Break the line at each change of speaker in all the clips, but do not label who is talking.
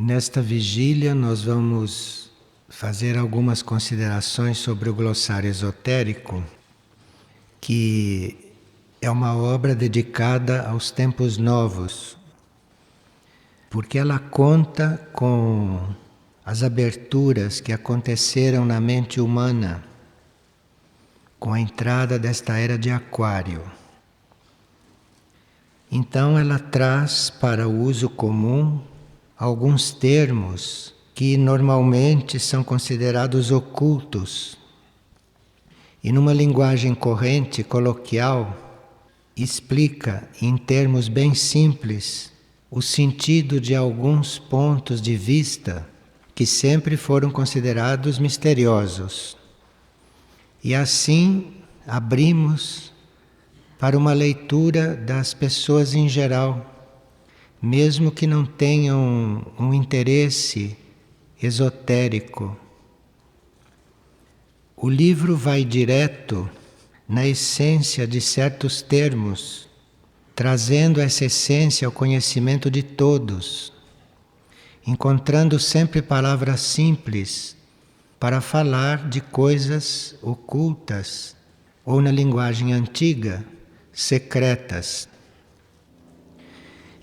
Nesta vigília nós vamos fazer algumas considerações sobre o glossário esotérico, que é uma obra dedicada aos tempos novos, porque ela conta com as aberturas que aconteceram na mente humana com a entrada desta era de Aquário. Então ela traz para o uso comum alguns termos que normalmente são considerados ocultos e numa linguagem corrente, coloquial, explica em termos bem simples o sentido de alguns pontos de vista que sempre foram considerados misteriosos. E assim abrimos para uma leitura das pessoas em geral, mesmo que não tenham um interesse esotérico. O livro vai direto na essência de certos termos, trazendo essa essência ao conhecimento de todos, encontrando sempre palavras simples para falar de coisas ocultas ou, na linguagem antiga, secretas.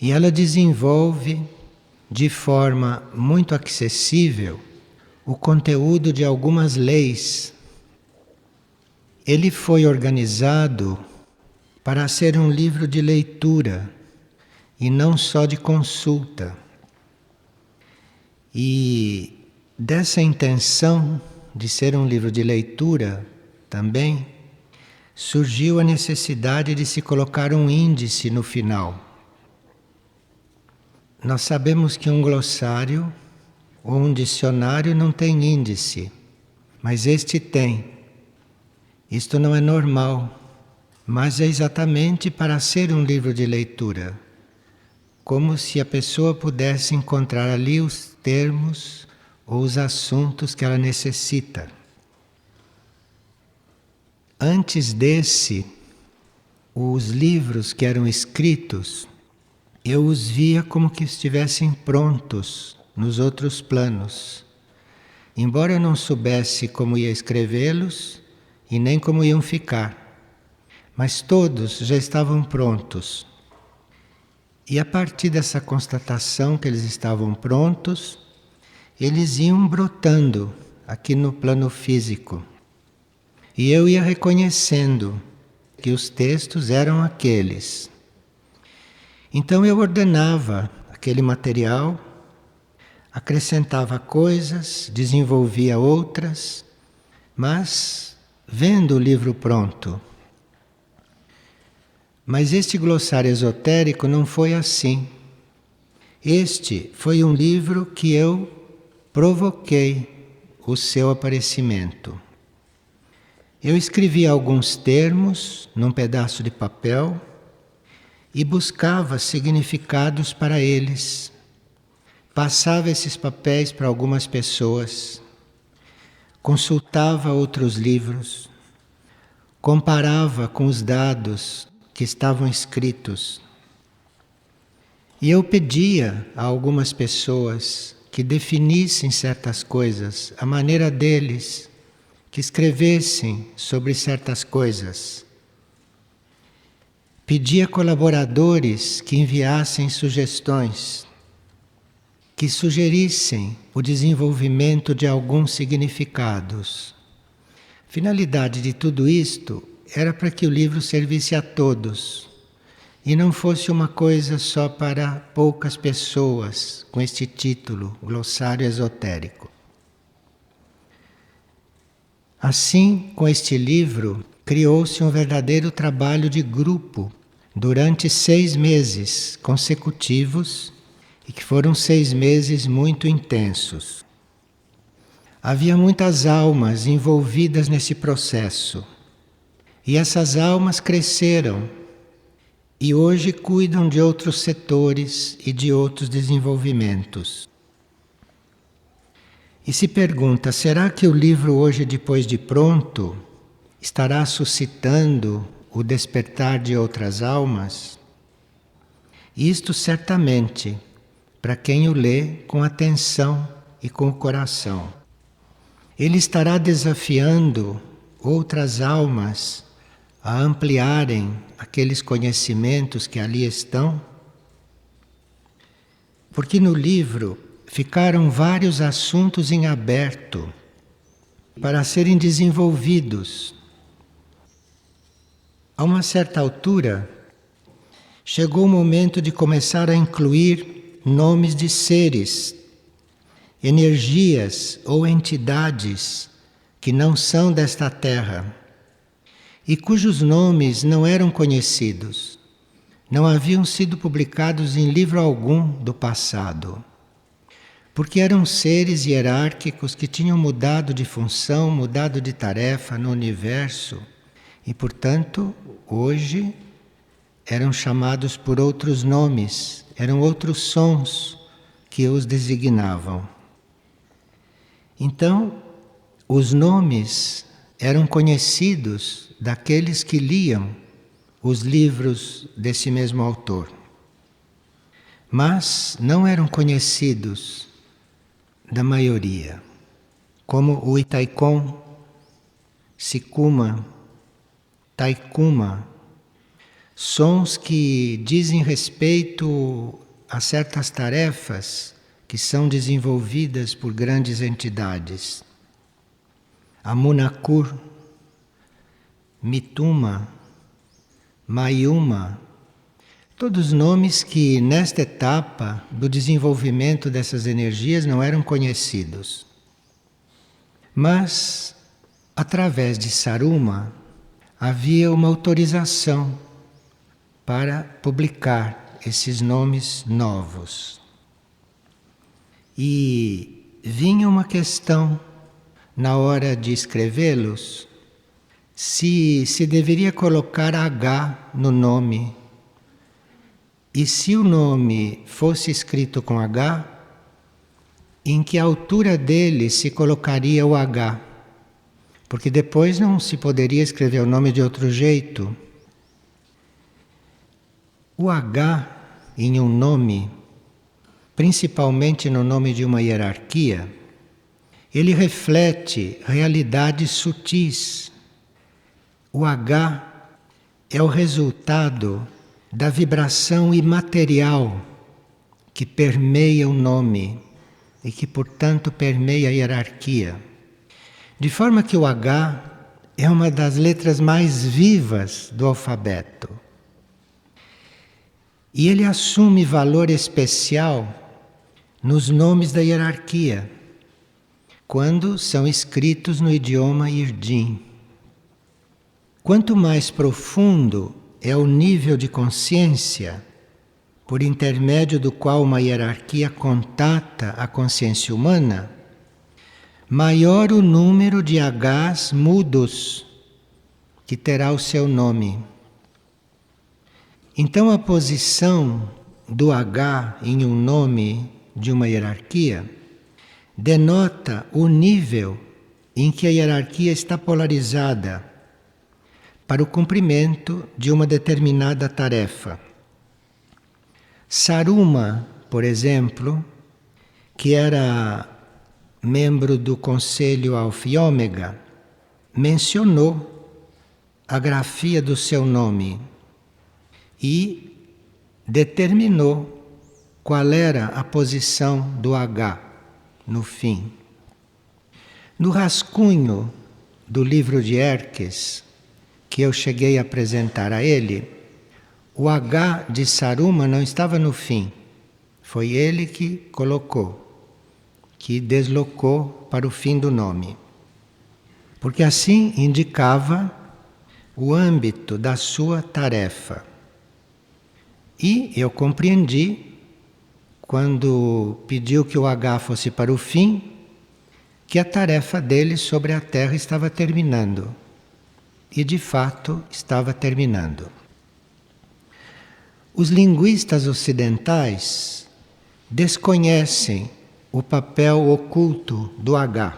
E ela desenvolve de forma muito acessível o conteúdo de algumas leis. Ele foi organizado para ser um livro de leitura e não só de consulta. E dessa intenção de ser um livro de leitura também surgiu a necessidade de se colocar um índice no final. Nós sabemos que um glossário ou um dicionário não tem índice, mas este tem. Isto não é normal, mas é exatamente para ser um livro de leitura, como se a pessoa pudesse encontrar ali os termos ou os assuntos que ela necessita. Antes desse, os livros que eram escritos, eu os via como que estivessem prontos nos outros planos. Embora eu não soubesse como ia escrevê-los e nem como iam ficar, mas todos já estavam prontos. E a partir dessa constatação que eles estavam prontos, eles iam brotando aqui no plano físico. E eu ia reconhecendo que os textos eram aqueles. Então eu ordenava aquele material, acrescentava coisas, desenvolvia outras, mas vendo o livro pronto. Mas este glossário esotérico não foi assim. Este foi um livro que eu provoquei o seu aparecimento. Eu escrevi alguns termos num pedaço de papel e buscava significados para eles. Passava esses papéis para algumas pessoas, consultava outros livros, comparava com os dados que estavam escritos. E eu pedia a algumas pessoas que definissem certas coisas, a maneira deles, que escrevessem sobre certas coisas. Pedia colaboradores que enviassem sugestões, que sugerissem o desenvolvimento de alguns significados. A finalidade de tudo isto era para que o livro servisse a todos e não fosse uma coisa só para poucas pessoas com este título, Glossário Esotérico. Assim, com este livro, criou-se um verdadeiro trabalho de grupo durante 6 meses consecutivos, e que foram 6 meses muito intensos. Havia muitas almas envolvidas nesse processo, e essas almas cresceram, e hoje cuidam de outros setores e de outros desenvolvimentos. E se pergunta, será que o livro hoje, depois de pronto, estará suscitando o despertar de outras almas? Isto certamente, para quem o lê com atenção e com o coração. Ele estará desafiando outras almas a ampliarem aqueles conhecimentos que ali estão, porque no livro ficaram vários assuntos em aberto para serem desenvolvidos. A uma certa altura, chegou o momento de começar a incluir nomes de seres, energias ou entidades que não são desta terra e cujos nomes não eram conhecidos, não haviam sido publicados em livro algum do passado, porque eram seres hierárquicos que tinham mudado de função, mudado de tarefa no universo e, portanto, hoje eram chamados por outros nomes, eram outros sons que os designavam. Então, os nomes eram conhecidos daqueles que liam os livros desse mesmo autor, mas não eram conhecidos da maioria, como o Itaikon, Sikuma, Taikuma, sons que dizem respeito a certas tarefas que são desenvolvidas por grandes entidades. Amunakur, Mituma, Mayuma, todos nomes que nesta etapa do desenvolvimento dessas energias não eram conhecidos. Mas, através de Saruma, havia uma autorização para publicar esses nomes novos. E vinha uma questão na hora de escrevê-los, se deveria colocar H no nome. E se o nome fosse escrito com H, em que altura dele se colocaria o H? Porque depois não se poderia escrever o nome de outro jeito. O H em um nome, principalmente no nome de uma hierarquia, ele reflete realidades sutis. O H é o resultado da vibração imaterial que permeia o nome e que, portanto, permeia a hierarquia. De forma que o H é uma das letras mais vivas do alfabeto. E ele assume valor especial nos nomes da hierarquia, quando são escritos no idioma Yidin. Quanto mais profundo é o nível de consciência por intermédio do qual uma hierarquia contata a consciência humana, maior o número de Hs mudos que terá o seu nome. Então a posição do H em um nome de uma hierarquia denota o nível em que a hierarquia está polarizada para o cumprimento de uma determinada tarefa. Saruma, por exemplo, que era membro do Conselho Alfa e Ômega, mencionou a grafia do seu nome e determinou qual era a posição do H no fim. No rascunho do livro de Erques, que eu cheguei a apresentar a ele, o H de Saruma não estava no fim. Foi ele que colocou, que deslocou para o fim do nome. Porque assim indicava o âmbito da sua tarefa. E eu compreendi, quando pediu que o H fosse para o fim, que a tarefa dele sobre a Terra estava terminando. E de fato estava terminando. Os linguistas ocidentais desconhecem o papel oculto do H,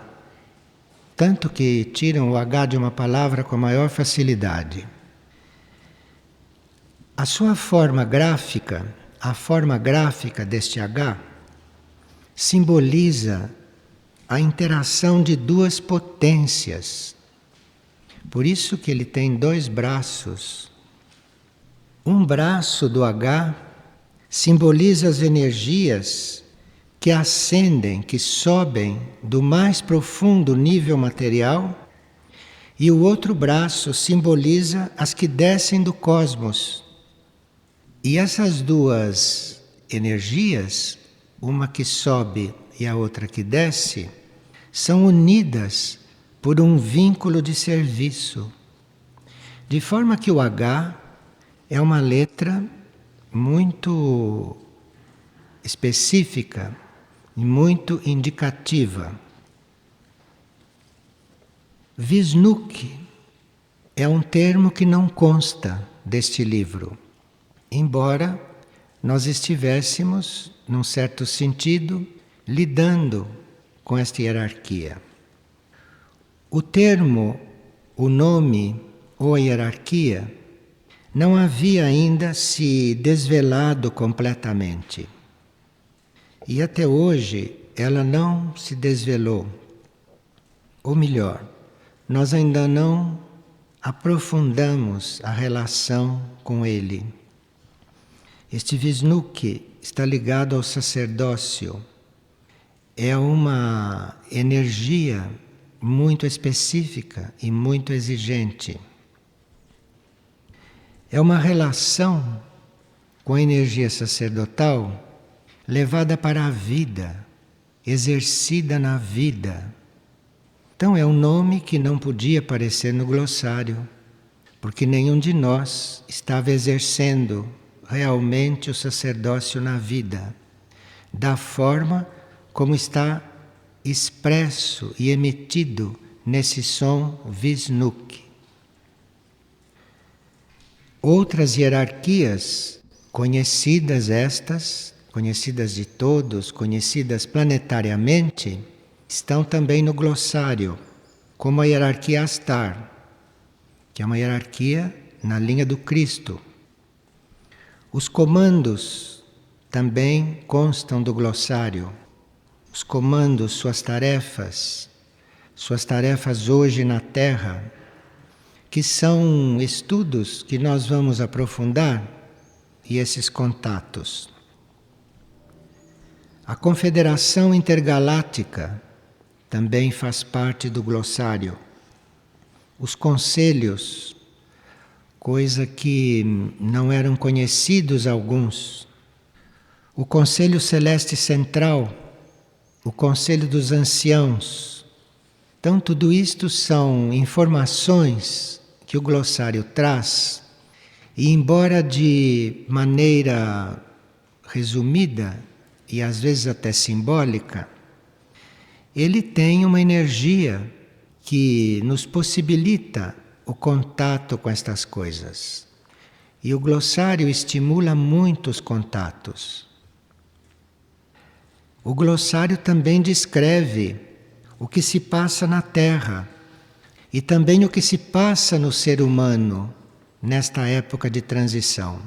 tanto que tiram o H de uma palavra com a maior facilidade. A sua forma gráfica, a forma gráfica deste H, simboliza a interação de duas potências. Por isso que ele tem dois braços. Um braço do H simboliza as energias que ascendem, que sobem do mais profundo nível material, e o outro braço simboliza as que descem do cosmos. E essas duas energias, uma que sobe e a outra que desce, são unidas por um vínculo de serviço. De forma que o H é uma letra muito específica e muito indicativa. Visnukhi é um termo que não consta deste livro, embora nós estivéssemos, num certo sentido, lidando com esta hierarquia. O termo, o nome ou a hierarquia não havia ainda se desvelado completamente. E até hoje ela não se desvelou. Ou melhor, nós ainda não aprofundamos a relação com ele. Este Visnukhi está ligado ao sacerdócio. É uma energia muito específica e muito exigente. É uma relação com a energia sacerdotal levada para a vida, exercida na vida. Então é um nome que não podia aparecer no glossário, porque nenhum de nós estava exercendo realmente o sacerdócio na vida, da forma como está expresso e emitido nesse som Visnukhi. Outras hierarquias, conhecidas estas, conhecidas de todos, conhecidas planetariamente, estão também no glossário, como a hierarquia Astar, que é uma hierarquia na linha do Cristo. Os comandos também constam do glossário. Os comandos, suas tarefas hoje na Terra, que são estudos que nós vamos aprofundar, e esses contatos. A Confederação Intergaláctica também faz parte do glossário. Os conselhos, coisa que não eram conhecidos alguns. O Conselho Celeste Central, o Conselho dos Anciãos. Então, tudo isto são informações que o glossário traz, e embora de maneira resumida e às vezes até simbólica, ele tem uma energia que nos possibilita o contato com estas coisas. E o glossário estimula muitos contatos. O glossário também descreve o que se passa na Terra e também o que se passa no ser humano nesta época de transição.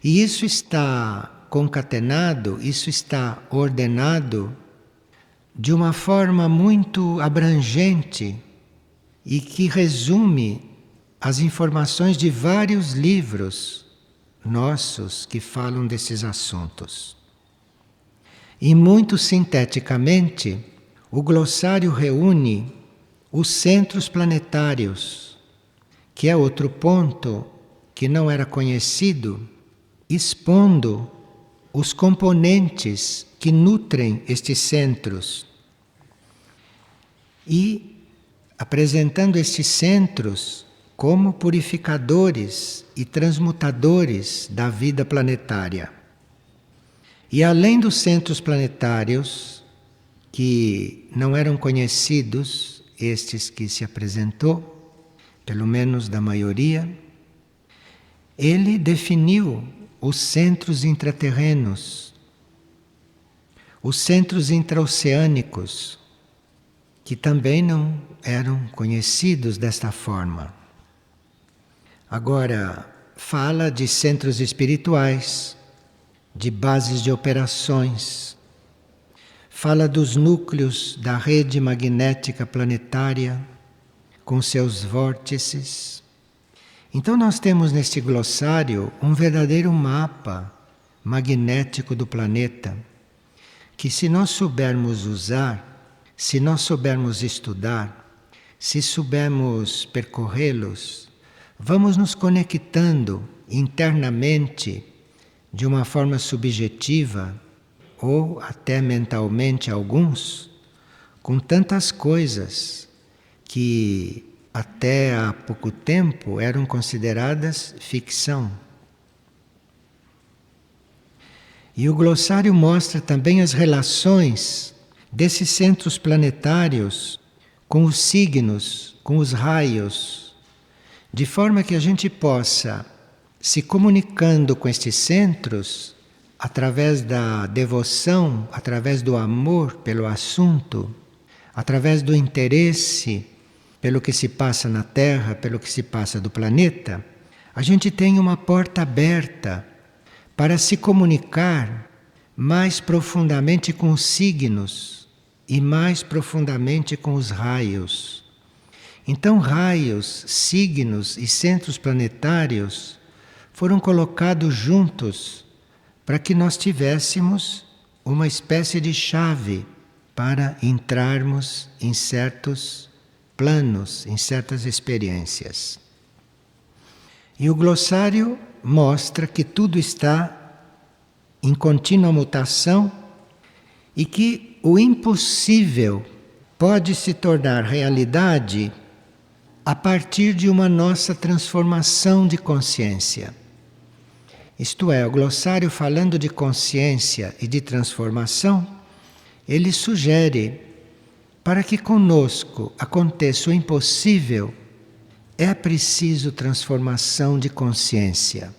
E isso está concatenado, isso está ordenado de uma forma muito abrangente e que resume as informações de vários livros nossos que falam desses assuntos. E muito sinteticamente, o glossário reúne os centros planetários, que é outro ponto que não era conhecido, expondo os componentes que nutrem estes centros e apresentando estes centros como purificadores e transmutadores da vida planetária. E além dos centros planetários, que não eram conhecidos, estes que se apresentou, pelo menos da maioria, ele definiu os centros intraterrenos, os centros intraoceânicos, que também não eram conhecidos desta forma. Agora, fala de centros espirituais, de bases de operações, fala dos núcleos da rede magnética planetária, com seus vórtices. Então nós temos neste glossário um verdadeiro mapa magnético do planeta, que se nós soubermos usar, se nós soubermos estudar, se soubermos percorrê-los, vamos nos conectando internamente, de uma forma subjetiva, ou até mentalmente alguns, com tantas coisas que até há pouco tempo eram consideradas ficção. E o glossário mostra também as relações desses centros planetários com os signos, com os raios, de forma que a gente possa, se comunicando com estes centros, através da devoção, através do amor pelo assunto, através do interesse pelo que se passa na Terra, pelo que se passa do planeta, a gente tem uma porta aberta para se comunicar mais profundamente com os signos e mais profundamente com os raios. Então, raios, signos e centros planetários foram colocados juntos para que nós tivéssemos uma espécie de chave para entrarmos em certos planos, em certas experiências. E o glossário mostra que tudo está em contínua mutação e que o impossível pode se tornar realidade a partir de uma nossa transformação de consciência. Isto é, o glossário, falando de consciência e de transformação, ele sugere para que conosco aconteça o impossível, é preciso transformação de consciência.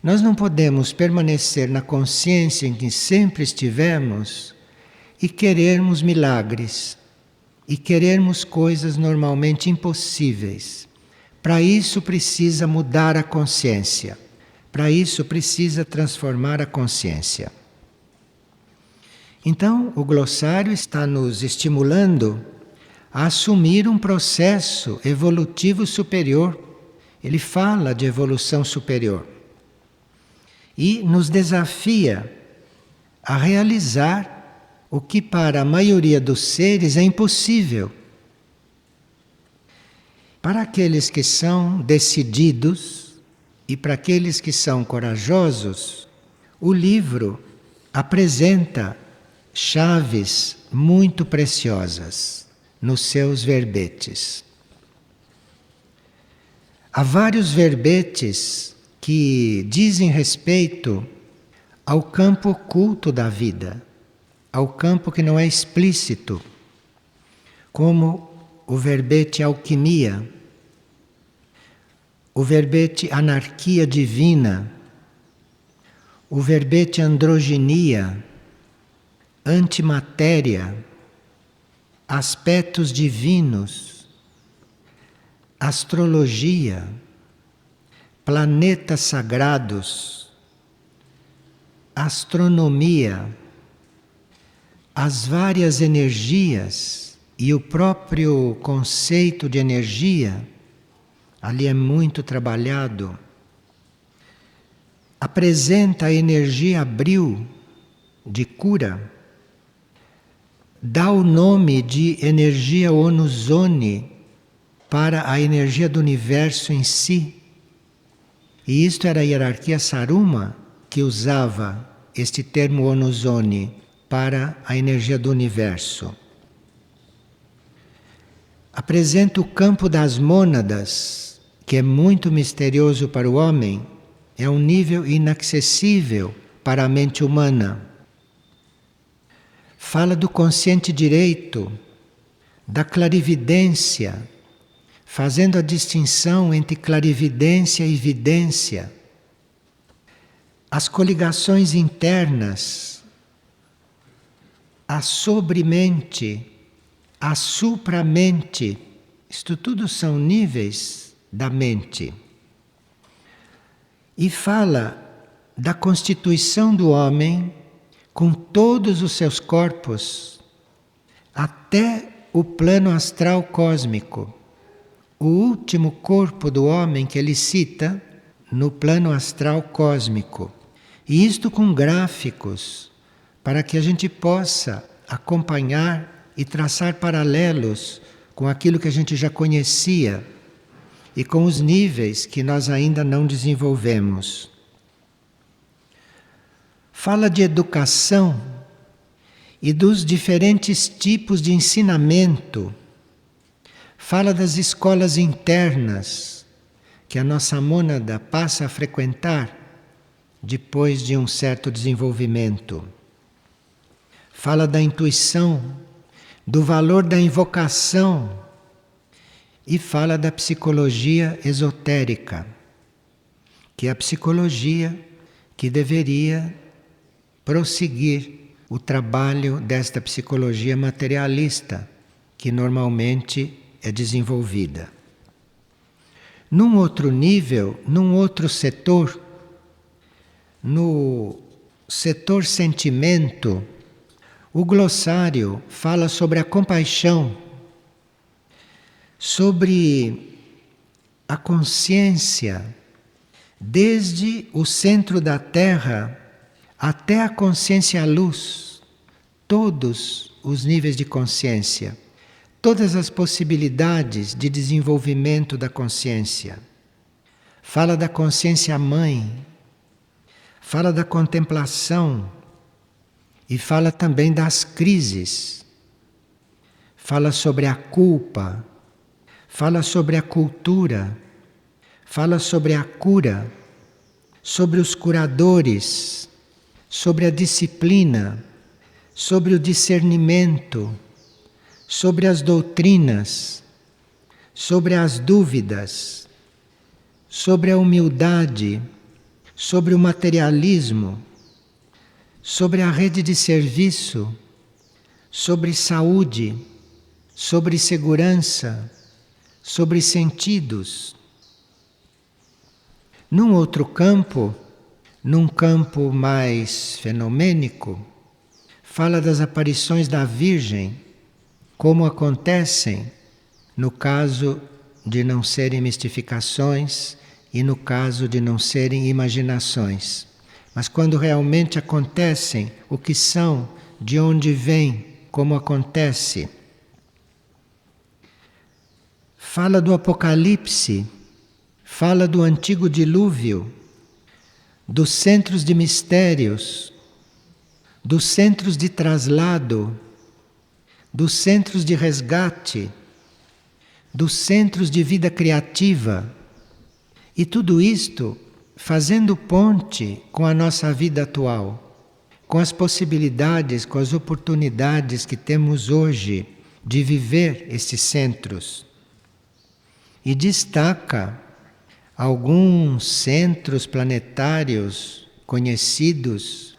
Nós não podemos permanecer na consciência em que sempre estivemos e querermos milagres, e querermos coisas normalmente impossíveis. Para isso precisa mudar a consciência. Para isso precisa transformar a consciência. Então, o glossário está nos estimulando a assumir um processo evolutivo superior. Ele fala de evolução superior. E nos desafia a realizar o que para a maioria dos seres é impossível. Para aqueles que são decididos e para aqueles que são corajosos, o livro apresenta chaves muito preciosas nos seus verbetes. Há vários verbetes que dizem respeito ao campo oculto da vida, ao campo que não é explícito, como o verbete alquimia, o verbete anarquia divina, o verbete androginia, antimatéria, aspectos divinos, astrologia, planetas sagrados, astronomia, as várias energias e o próprio conceito de energia, ali é muito trabalhado. Apresenta a energia abril de cura, dá o nome de energia onuzone para a energia do universo em si. E isto era a hierarquia Saruma que usava este termo onuzone para a energia do universo. Apresenta o campo das mônadas, que é muito misterioso para o homem, é um nível inacessível para a mente humana. Fala do consciente direito, da clarividência, fazendo a distinção entre clarividência e vidência. As coligações internas, a sobremente, a supramente, isto tudo são níveis da mente. E fala da constituição do homem com todos os seus corpos, até o plano astral cósmico. O último corpo do homem que ele cita no plano astral cósmico. E isto com gráficos, para que a gente possa acompanhar e traçar paralelos com aquilo que a gente já conhecia e com os níveis que nós ainda não desenvolvemos. Fala de educação e dos diferentes tipos de ensinamento. Fala das escolas internas que a nossa mônada passa a frequentar depois de um certo desenvolvimento. Fala da intuição, do valor da invocação e fala da psicologia esotérica, que é a psicologia que deveria prosseguir o trabalho desta psicologia materialista, que normalmente é desenvolvida. Num outro nível, num outro setor, no setor sentimento, o glossário fala sobre a compaixão, sobre a consciência, desde o centro da Terra até a consciência luz, todos os níveis de consciência, todas as possibilidades de desenvolvimento da consciência. Fala da consciência mãe, fala da contemplação e fala também das crises. Fala sobre a culpa, fala sobre a cultura, fala sobre a cura, sobre os curadores, sobre a disciplina, sobre o discernimento, sobre as doutrinas, sobre as dúvidas, sobre a humildade, sobre o materialismo, sobre a rede de serviço, sobre saúde, sobre segurança, sobre sentidos. Num outro campo, num campo mais fenomênico, fala das aparições da Virgem, como acontecem no caso de não serem mistificações e no caso de não serem imaginações. Mas quando realmente acontecem, o que são, de onde vêm, como acontece. Fala do Apocalipse, fala do antigo dilúvio, dos centros de mistérios, dos centros de traslado, dos centros de resgate, dos centros de vida criativa, e tudo isto fazendo ponte com a nossa vida atual, com as possibilidades, com as oportunidades que temos hoje de viver esses centros. E destaca alguns centros planetários conhecidos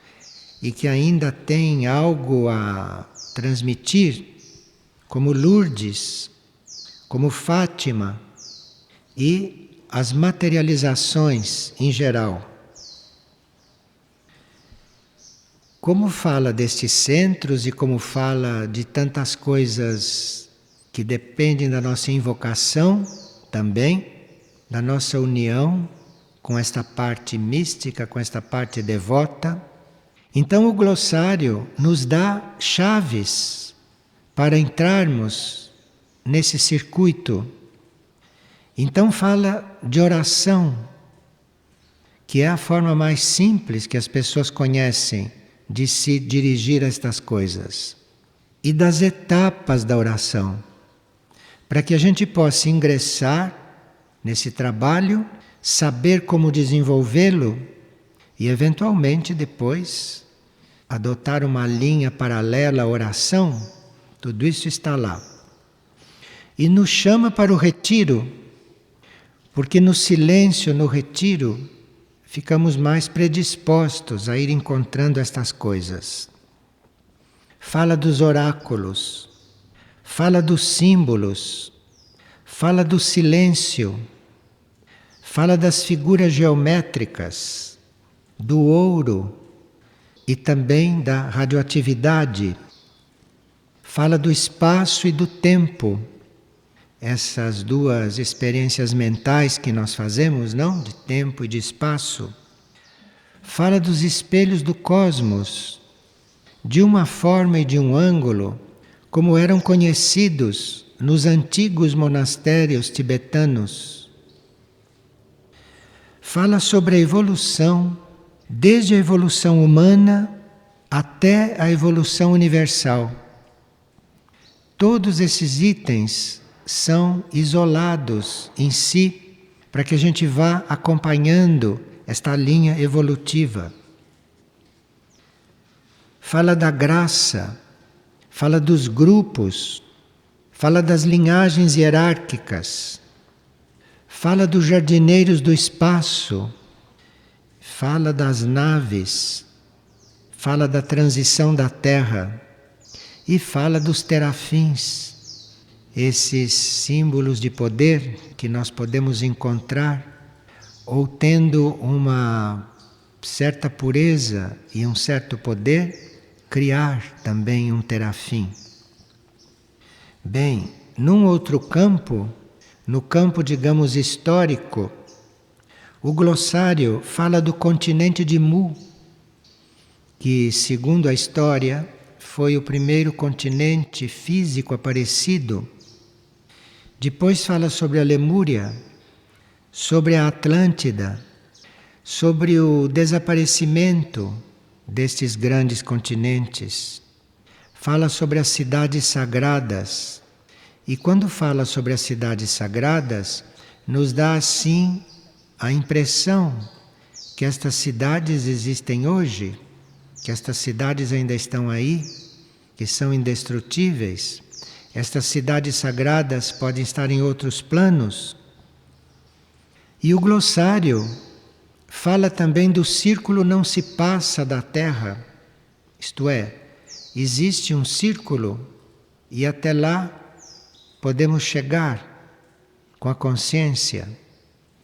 e que ainda têm algo a transmitir, como Lourdes, como Fátima e as materializações em geral. Como fala destes centros e como fala de tantas coisas que dependem da nossa invocação também, da nossa união com esta parte mística, com esta parte devota. Então o glossário nos dá chaves para entrarmos nesse circuito. Então fala de oração, que é a forma mais simples que as pessoas conhecem de se dirigir a estas coisas. E das etapas da oração, para que a gente possa ingressar nesse trabalho, saber como desenvolvê-lo e eventualmente depois adotar uma linha paralela à oração. Tudo isso está lá. E nos chama para o retiro, porque no silêncio, no retiro, ficamos mais predispostos a ir encontrando estas coisas. Fala dos oráculos, fala dos símbolos, fala do silêncio, fala das figuras geométricas, do ouro e também da radioatividade. Fala do espaço e do tempo. Essas duas experiências mentais que nós fazemos, não? De tempo e de espaço. Fala dos espelhos do cosmos, de uma forma e de um ângulo, como eram conhecidos nos antigos monastérios tibetanos. Fala sobre a evolução, desde a evolução humana até a evolução universal. Todos esses itens são isolados em si, para que a gente vá acompanhando esta linha evolutiva. Fala da graça, fala dos grupos, fala das linhagens hierárquicas, fala dos jardineiros do espaço, fala das naves, fala da transição da Terra e fala dos terafins. Esses símbolos de poder que nós podemos encontrar, ou tendo uma certa pureza e um certo poder, criar também um terafim. Bem, num outro campo, no campo, digamos, histórico, o glossário fala do continente de Mu, que, segundo a história, foi o primeiro continente físico aparecido. Depois fala sobre a Lemúria, sobre a Atlântida, sobre o desaparecimento destes grandes continentes. Fala sobre as cidades sagradas. E quando fala sobre as cidades sagradas, nos dá assim a impressão que estas cidades existem hoje, que estas cidades ainda estão aí, que são indestrutíveis. Estas cidades sagradas podem estar em outros planos. E o glossário fala também do círculo não se passa da Terra. Isto é, existe um círculo e até lá podemos chegar com a consciência.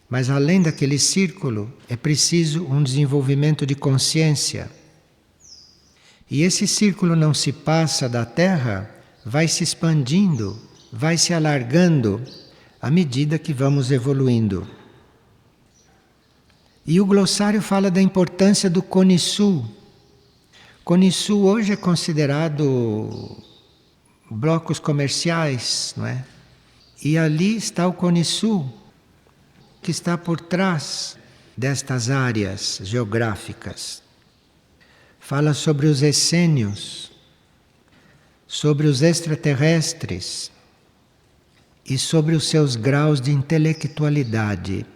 Mas além daquele círculo é preciso um desenvolvimento de consciência. E esse círculo não se passa da Terra vai se expandindo, vai se alargando à medida que vamos evoluindo. E o glossário fala da importância do Cone Sul. Cone Sul hoje é considerado blocos comerciais, não é? E ali está o Cone Sul, que está por trás destas áreas geográficas. Fala sobre os essênios, sobre os extraterrestres e sobre os seus graus de intelectualidade.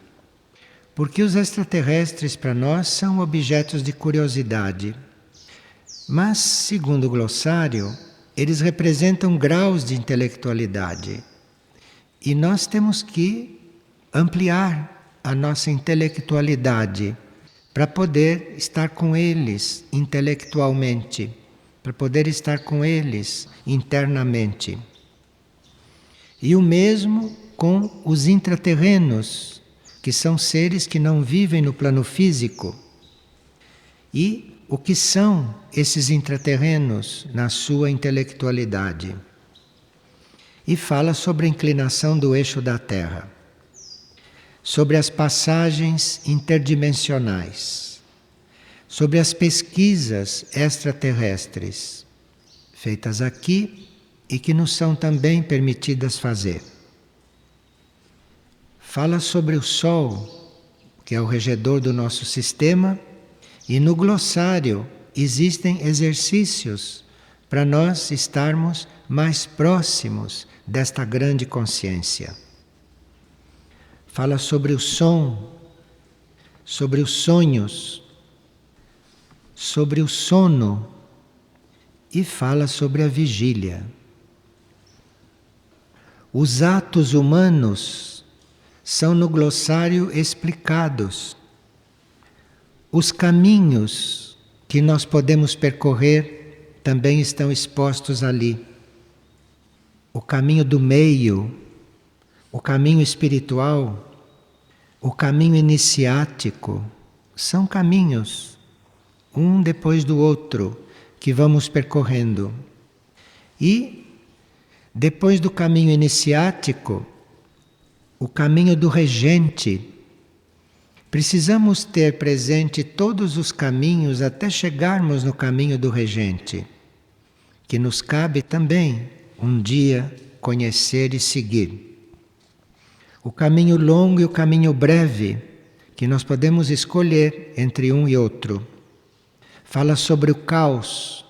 Porque os extraterrestres para nós são objetos de curiosidade. Mas, segundo o glossário, eles representam graus de intelectualidade. E nós temos que ampliar a nossa intelectualidade para poder estar com eles intelectualmente, para poder estar com eles internamente. E o mesmo com os intraterrenos, que são seres que não vivem no plano físico. E o que são esses intraterrenos na sua intelectualidade? E fala sobre a inclinação do eixo da Terra, sobre as passagens interdimensionais, sobre as pesquisas extraterrestres, feitas aqui e que nos são também permitidas fazer. Fala sobre o Sol, que é o regedor do nosso sistema, e no glossário existem exercícios para nós estarmos mais próximos desta grande consciência. Fala sobre o som, sobre os sonhos, sobre o sono e fala sobre a vigília. Os atos humanos são no glossário explicados. Os caminhos que nós podemos percorrer também estão expostos ali. O caminho do meio, o caminho espiritual, o caminho iniciático, são caminhos um depois do outro, que vamos percorrendo. E, depois do caminho iniciático, o caminho do regente. Precisamos ter presente todos os caminhos até chegarmos no caminho do regente, que nos cabe também um dia conhecer e seguir. O caminho longo e o caminho breve, que nós podemos escolher entre um e outro. Fala sobre o caos,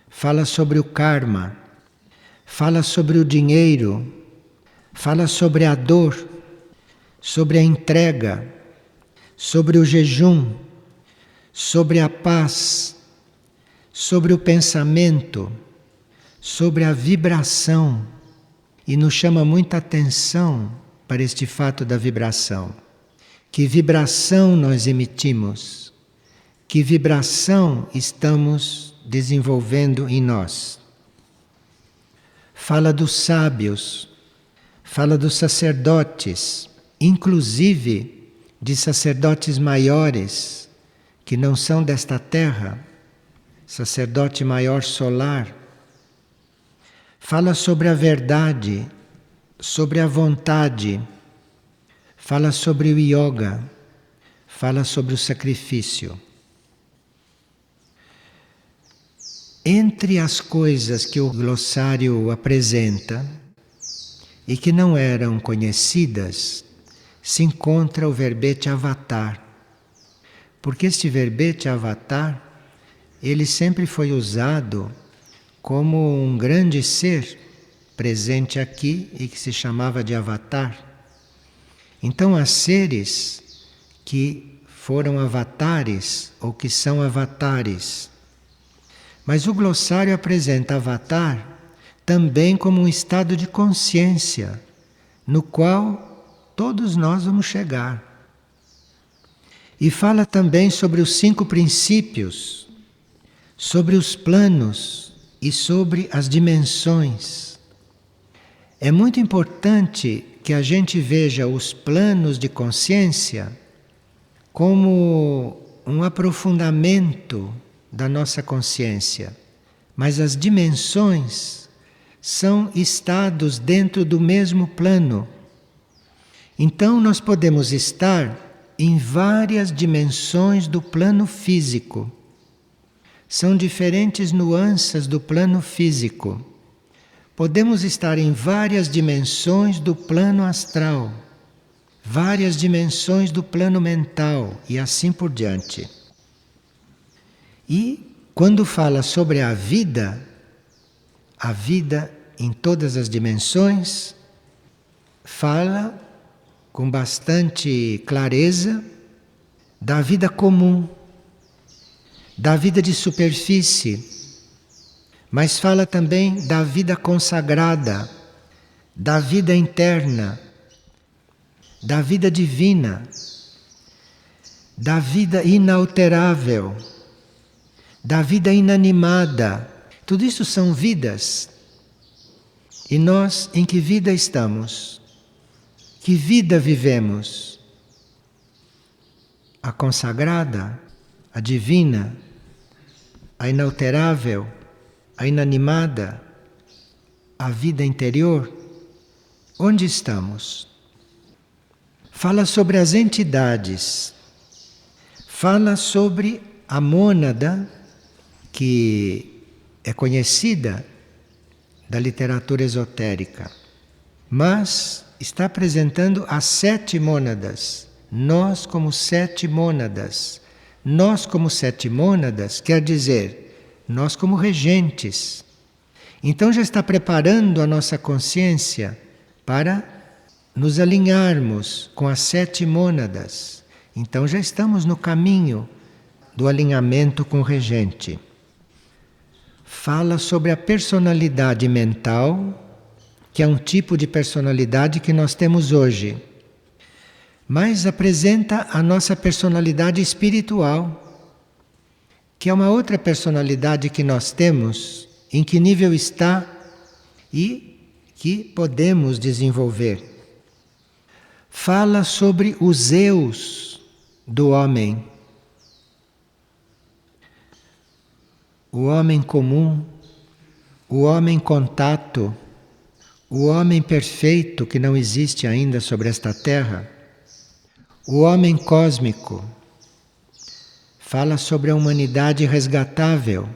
fala sobre o karma, fala sobre o dinheiro, fala sobre a dor, sobre a entrega, sobre o jejum, sobre a paz, sobre o pensamento, sobre a vibração. E nos chama muita atenção para este fato da vibração. Que vibração nós emitimos? Que vibração estamos desenvolvendo em nós? Fala dos sábios, fala dos sacerdotes, inclusive de sacerdotes maiores, que não são desta terra, sacerdote maior solar. Fala sobre a verdade, sobre a vontade, fala sobre o yoga, fala sobre o sacrifício. Entre as coisas que o glossário apresenta e que não eram conhecidas, se encontra o verbete avatar. Porque este verbete avatar, ele sempre foi usado como um grande ser presente aqui e que se chamava de avatar. Então há seres que foram avatares ou que são avatares. Mas o glossário apresenta avatar também como um estado de consciência, no qual todos nós vamos chegar. E fala também sobre os 5 princípios, sobre os planos e sobre as dimensões. É muito importante que a gente veja os planos de consciência como um aprofundamento da nossa consciência. Mas as dimensões são estados dentro do mesmo plano. Então nós podemos estar em várias dimensões do plano físico. São diferentes nuances do plano físico. Podemos estar em várias dimensões do plano astral, várias dimensões do plano mental e assim por diante. E quando fala sobre a vida em todas as dimensões, fala com bastante clareza da vida comum, da vida de superfície, mas fala também da vida consagrada, da vida interna, da vida divina, da vida inalterável, da vida inanimada. Tudo isso são vidas. E nós, em que vida estamos? Que vida vivemos? A consagrada, a divina, a inalterável, a inanimada, a vida interior? Onde estamos? Fala sobre as entidades, fala sobre a mônada, que é conhecida da literatura esotérica, mas está apresentando as 7 mônadas. Nós como 7 mônadas. Nós como 7 mônadas quer dizer, nós como regentes. Então já está preparando a nossa consciência para nos alinharmos com as 7 mônadas. Então já estamos no caminho do alinhamento com o regente. Fala sobre a personalidade mental, que é um tipo de personalidade que nós temos hoje. Mas apresenta a nossa personalidade espiritual, que é uma outra personalidade que nós temos, em que nível está e que podemos desenvolver. Fala sobre os eus do homem. o homem comum, o homem contato, o homem perfeito que não existe ainda sobre esta terra, o homem cósmico. Fala sobre a humanidade resgatável,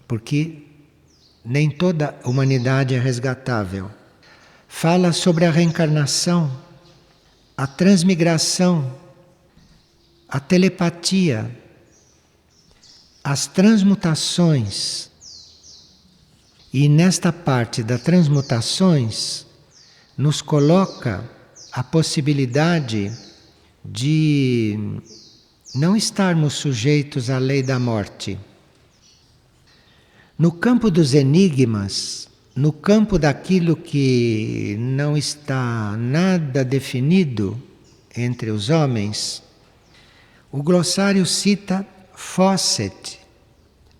porque nem toda humanidade é resgatável. Fala sobre a reencarnação, a transmigração, a telepatia, as transmutações. E nesta parte das transmutações, nos coloca a possibilidade de não estarmos sujeitos à lei da morte. No campo dos enigmas, no campo daquilo que não está nada definido entre os homens, o glossário cita Fawcett,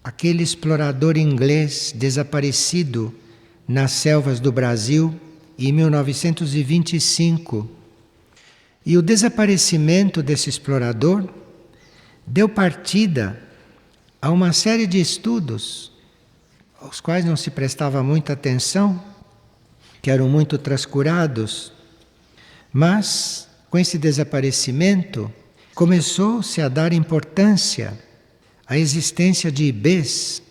aquele explorador inglês desaparecido nas selvas do Brasil em 1925. E o desaparecimento desse explorador deu partida a uma série de estudos aos quais não se prestava muita atenção, que eram muito transcurados, mas com esse desaparecimento começou-se a dar importância à existência de ibês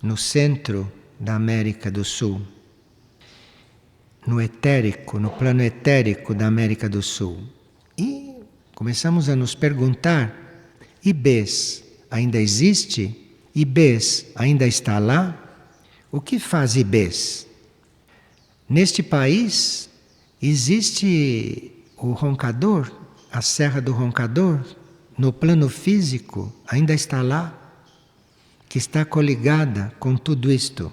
no centro da América do Sul, no etérico, no plano etérico da América do Sul. E começamos a nos perguntar: ibês ainda existe? Ibês ainda está lá? O que faz ibês? Neste país existe o Roncador, a Serra do Roncador, no plano físico, ainda está lá, que está coligada com tudo isto.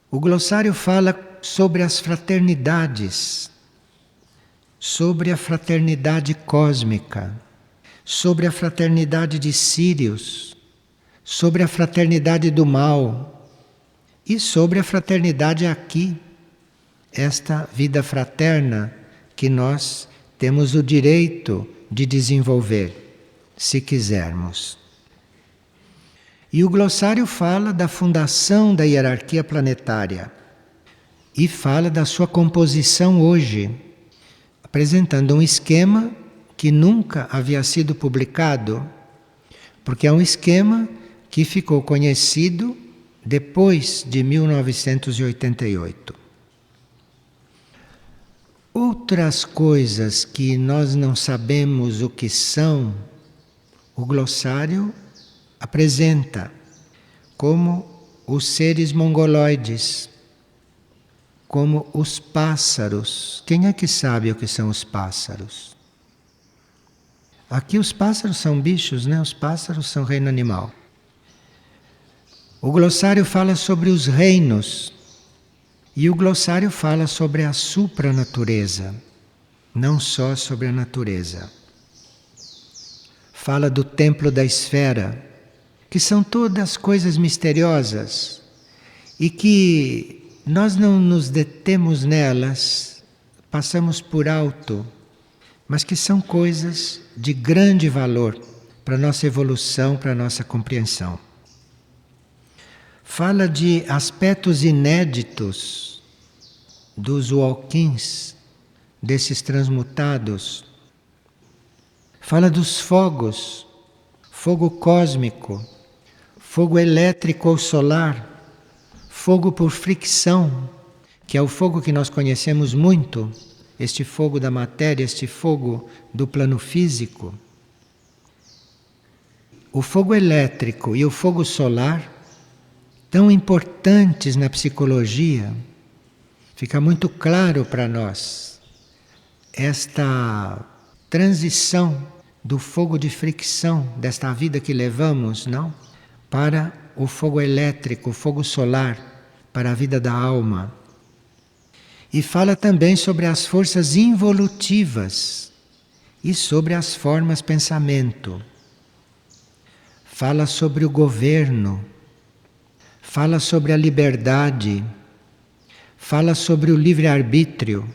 O glossário fala sobre as fraternidades, sobre a fraternidade cósmica, sobre a fraternidade de Sírios, sobre a fraternidade do mal e sobre a fraternidade aqui, esta vida fraterna que nós temos o direito de desenvolver, se quisermos. E o glossário fala da fundação da hierarquia planetária e fala da sua composição hoje, apresentando um esquema que nunca havia sido publicado, porque é um esquema que ficou conhecido depois de 1988. Outras coisas que nós não sabemos o que são, o glossário apresenta como os seres mongoloides, como os pássaros. Quem é que sabe o que são os pássaros? Aqui os pássaros são bichos, né? Os pássaros são reino animal. O glossário fala sobre os reinos e o glossário fala sobre a supranatureza, não só sobre a natureza. Fala do templo da esfera, que são todas coisas misteriosas e que nós não nos detemos nelas, passamos por alto, mas que são coisas de grande valor para a nossa evolução, para a nossa compreensão. Fala de aspectos inéditos dos walk-ins, desses transmutados. Fala dos fogos, fogo cósmico, fogo elétrico ou solar, fogo por fricção, que é o fogo que nós conhecemos muito, este fogo da matéria, este fogo do plano físico. O fogo elétrico e o fogo solar, tão importantes na psicologia, fica muito claro para nós esta transição do fogo de fricção, desta vida que levamos, não? Para o fogo elétrico, o fogo solar, para a vida da alma. E fala também sobre as forças involutivas e sobre as formas pensamento. Fala sobre o governo, fala sobre a liberdade, fala sobre o livre-arbítrio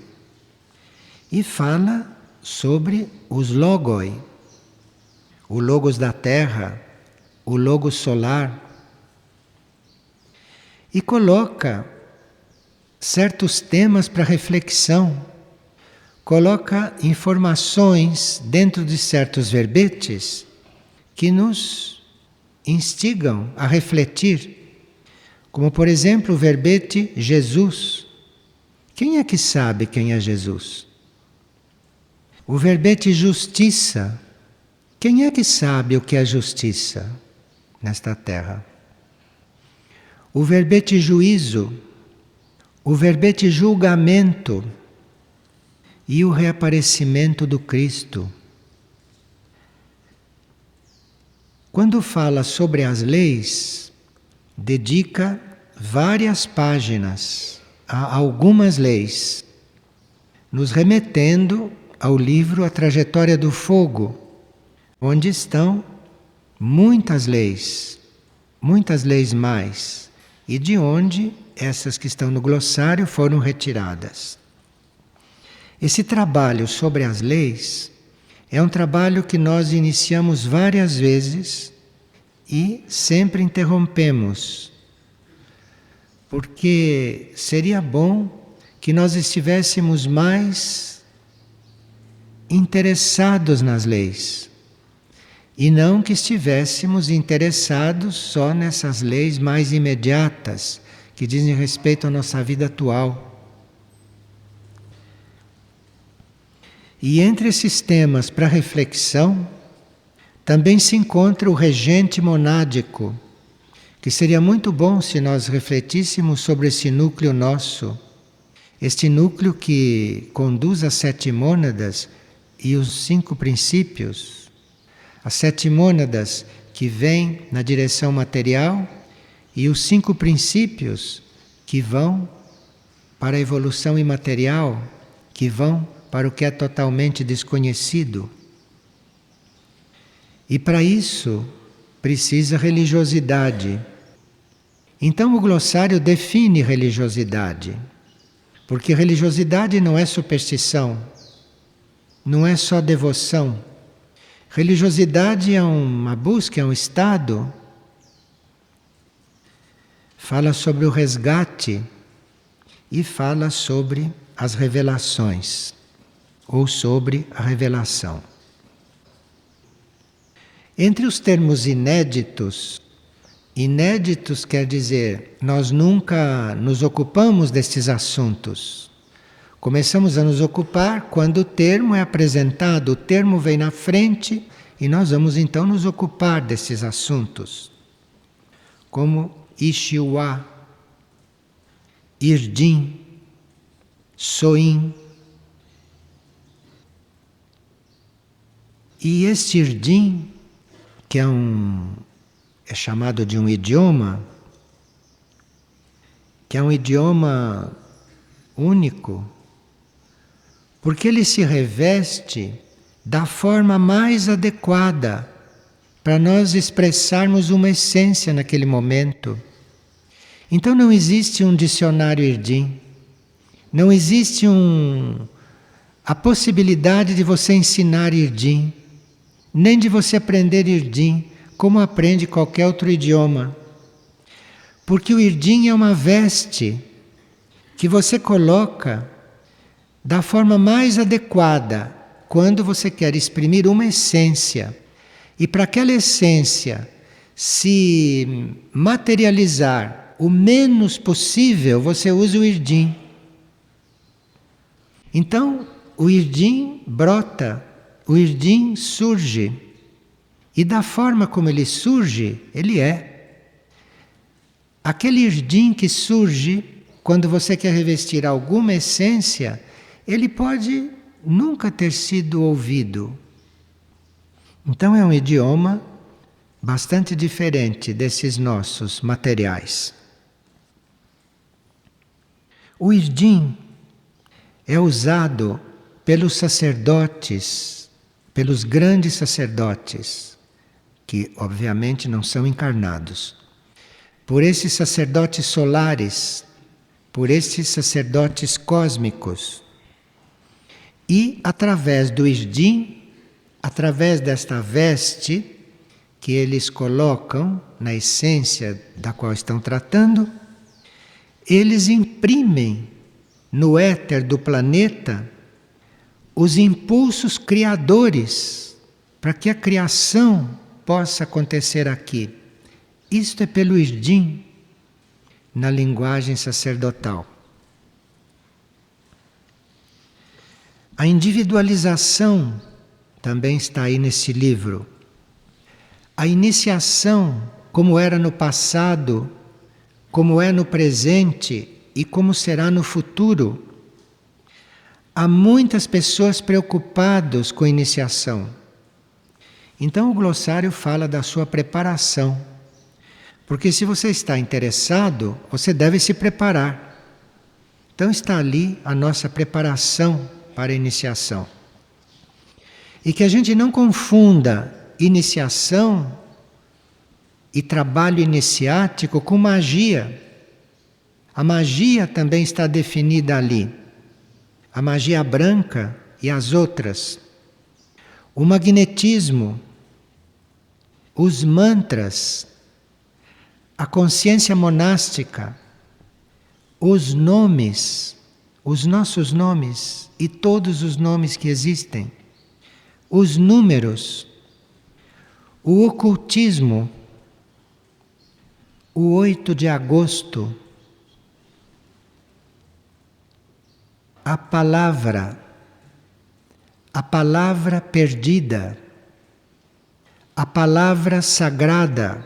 e fala sobre os logoi, o logos da terra, o logo solar, e coloca certos temas para reflexão, coloca informações dentro de certos verbetes que nos instigam a refletir, como por exemplo o verbete Jesus. Quem é que sabe quem é Jesus? O verbete justiça. Quem é que sabe o que é justiça nesta terra? O verbete juízo, o verbete julgamento e o reaparecimento do Cristo. Quando fala sobre as leis, dedica várias páginas a algumas leis, nos remetendo ao livro A Trajetória do Fogo, onde estão muitas leis mais, e de onde essas que estão no glossário foram retiradas. Esse trabalho sobre as leis é um trabalho que nós iniciamos várias vezes e sempre interrompemos, porque seria bom que nós estivéssemos mais interessados nas leis e não que estivéssemos interessados só nessas leis mais imediatas que dizem respeito à nossa vida atual. E entre esses temas para reflexão também se encontra o regente monádico, que seria muito bom se nós refletíssemos sobre esse núcleo nosso, este núcleo que conduz as 7 mônadas e os 5 princípios. As 7 mônadas que vêm na direção material e os 5 princípios que vão para a evolução imaterial, que vão para o que é totalmente desconhecido. E para isso precisa religiosidade. Então o glossário define religiosidade, porque religiosidade não é superstição, não é só devoção. Religiosidade é uma busca, é um estado. Fala sobre o resgate e fala sobre as revelações, ou sobre a revelação. Entre os termos inéditos, inéditos quer dizer, nós nunca nos ocupamos destes assuntos. Começamos a nos ocupar quando o termo é apresentado, o termo vem na frente e nós vamos então nos ocupar desses assuntos. Como Ishiwa, Irdim, Soin. E este Irdim, que é chamado de um idioma, que é um idioma único, porque ele se reveste da forma mais adequada para nós expressarmos uma essência naquele momento. Então não existe um dicionário Irdim, não existe a possibilidade de você ensinar Irdim, nem de você aprender Irdim, como aprende qualquer outro idioma. Porque o Irdim é uma veste que você coloca da forma mais adequada quando você quer exprimir uma essência. E para aquela essência se materializar o menos possível, você usa o Irdim. Então, o Irdim brota, o Irdim surge. E da forma como ele surge, ele é. Aquele Irdim que surge quando você quer revestir alguma essência, ele pode nunca ter sido ouvido. Então é um idioma bastante diferente desses nossos materiais. O Irdim é usado pelos sacerdotes, pelos grandes sacerdotes, que obviamente não são encarnados, por esses sacerdotes solares, por esses sacerdotes cósmicos. E através do Irdim, através desta veste, que eles colocam na essência da qual estão tratando, eles imprimem no éter do planeta os impulsos criadores para que a criação possa acontecer aqui. Isto é pelo Irdim, na linguagem sacerdotal. A individualização também está aí nesse livro. A iniciação, como era no passado, como é no presente e como será no futuro. Há muitas pessoas preocupadas com a iniciação. Então o glossário fala da sua preparação. Porque se você está interessado, você deve se preparar. Então está ali a nossa preparação para a iniciação. E que a gente não confunda iniciação e trabalho iniciático com magia. A magia também está definida ali. A magia branca e as outras. O magnetismo, os mantras, a consciência monástica, os nomes, os nossos nomes e todos os nomes que existem, os números, o ocultismo, o 8 de agosto, a palavra perdida, a palavra sagrada,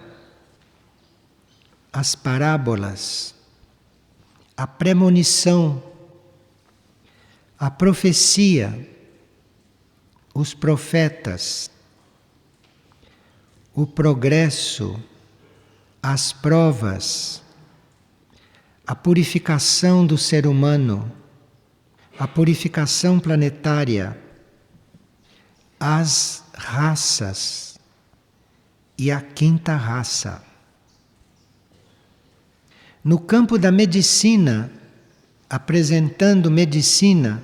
as parábolas, a premonição, a profecia, os profetas, o progresso, as provas, a purificação do ser humano, a purificação planetária, as raças e a quinta raça. No campo da medicina, apresentando medicina,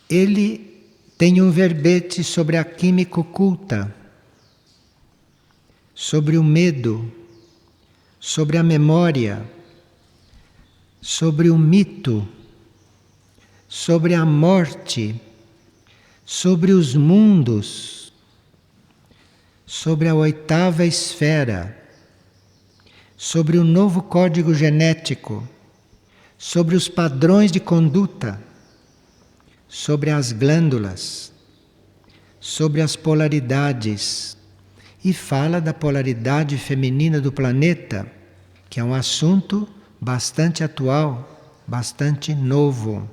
ele tem um verbete sobre a química oculta, sobre o medo, sobre a memória, sobre o mito, sobre a morte, sobre os mundos, sobre a 8ª esfera, sobre o novo código genético, sobre os padrões de conduta, sobre as glândulas, sobre as polaridades, e fala da polaridade feminina do planeta, que é um assunto bastante atual, bastante novo.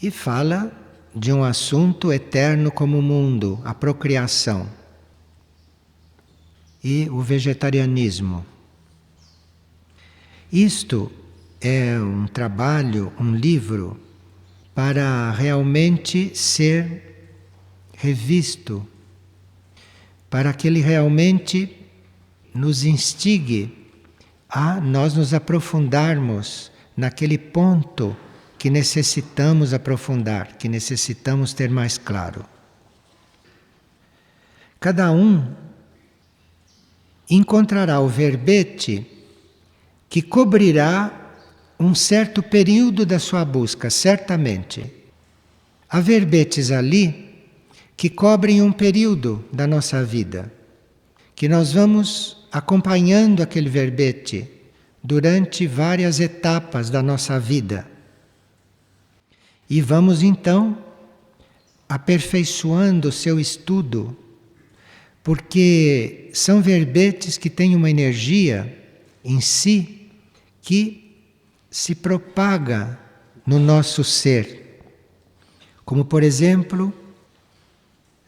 E fala de um assunto eterno como o mundo, a procriação e o vegetarianismo. Isto é um trabalho, um livro, para realmente ser revisto, para que ele realmente nos instigue a nós nos aprofundarmos naquele ponto que necessitamos aprofundar, que necessitamos ter mais claro. Cada um encontrará o verbete que cobrirá um certo período da sua busca, certamente. Há verbetes ali que cobrem um período da nossa vida, que nós vamos acompanhando aquele verbete durante várias etapas da nossa vida. E vamos então aperfeiçoando o seu estudo, porque são verbetes que têm uma energia em si que se propaga no nosso ser. Como, por exemplo,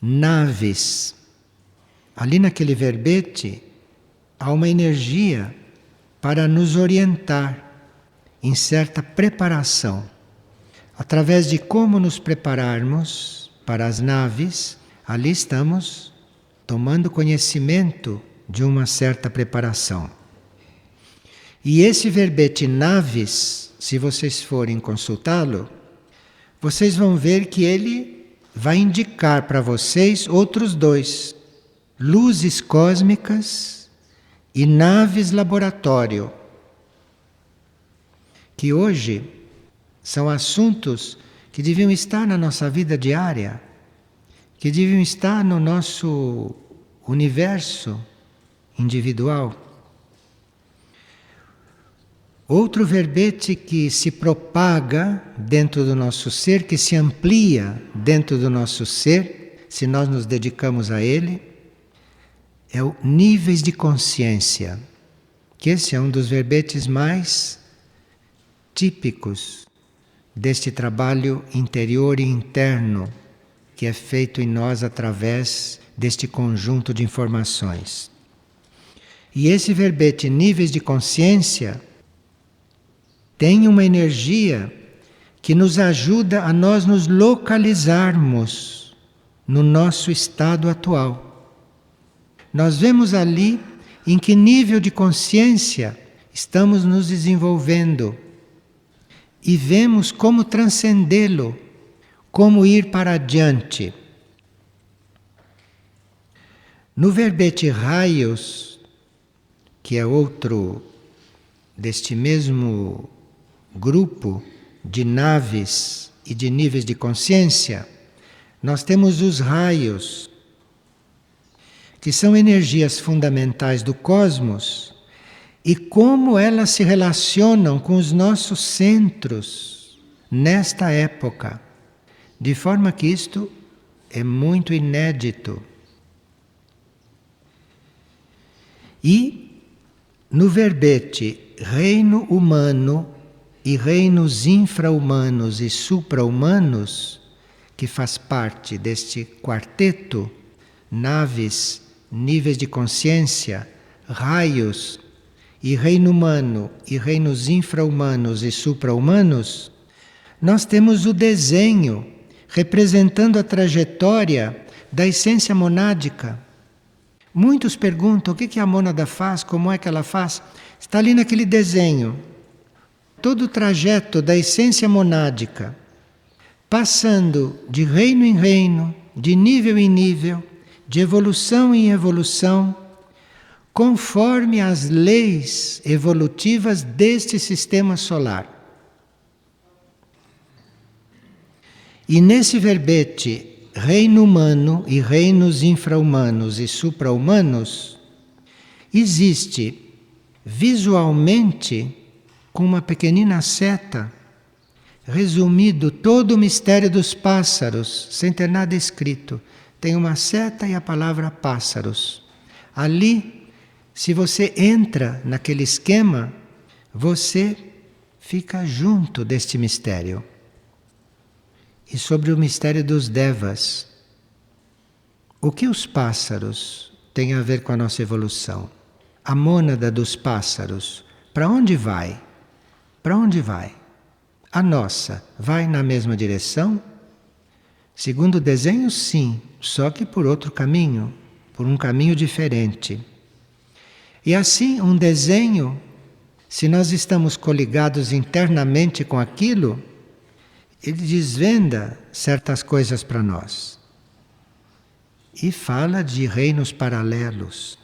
naves. Ali naquele verbete há uma energia para nos orientar em certa preparação. Através de como nos prepararmos para as naves, ali estamos tomando conhecimento de uma certa preparação. E esse verbete naves, se vocês forem consultá-lo, vocês vão ver que ele vai indicar para vocês outros dois: luzes cósmicas e naves laboratório, que hoje são assuntos que deviam estar na nossa vida diária, que deviam estar no nosso universo individual. Outro verbete que se propaga dentro do nosso ser, que se amplia dentro do nosso ser, se nós nos dedicamos a ele, é o níveis de consciência, que esse é um dos verbetes mais típicos deste trabalho interior e interno que é feito em nós através deste conjunto de informações. E esse verbete níveis de consciência tem uma energia que nos ajuda a nós nos localizarmos no nosso estado atual. Nós vemos ali em que nível de consciência estamos nos desenvolvendo e vemos como transcendê-lo, como ir para adiante. No verbete raios, que é outro deste mesmo grupo de naves e de níveis de consciência, nós temos os raios, que são energias fundamentais do cosmos, e como elas se relacionam com os nossos centros nesta época, de forma que isto é muito inédito. E no verbete reino humano e reinos infra-humanos e supra-humanos, que faz parte deste quarteto, naves, níveis de consciência, raios e reino humano e reinos infra-humanos e supra-humanos, nós temos o desenho representando a trajetória da essência monádica. Muitos perguntam o que a mônada faz, como é que ela faz. Está ali naquele desenho. Todo o trajeto da essência monádica, passando de reino em reino, de nível em nível, de evolução em evolução, conforme as leis evolutivas deste sistema solar. E nesse verbete, reino humano e reinos infra-humanos e supra-humanos, existe visualmente, com uma pequenina seta, resumido todo o mistério dos pássaros, sem ter nada escrito. Tem uma seta e a palavra pássaros. Ali, se você entra naquele esquema, você fica junto deste mistério. E sobre o mistério dos devas, o que os pássaros têm a ver com a nossa evolução? A mônada dos pássaros, para onde vai? Para onde vai? A nossa vai na mesma direção? Segundo o desenho, sim, só que por outro caminho, por um caminho diferente. E assim, um desenho, se nós estamos coligados internamente com aquilo, ele desvenda certas coisas para nós. E fala de reinos paralelos.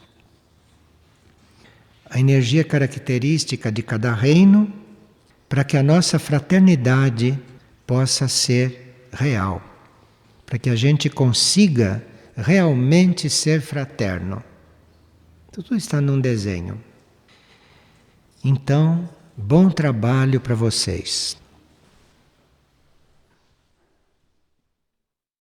A energia característica de cada reino, para que a nossa fraternidade possa ser real, para que a gente consiga realmente ser fraterno. Tudo está num desenho. Então, bom trabalho para vocês.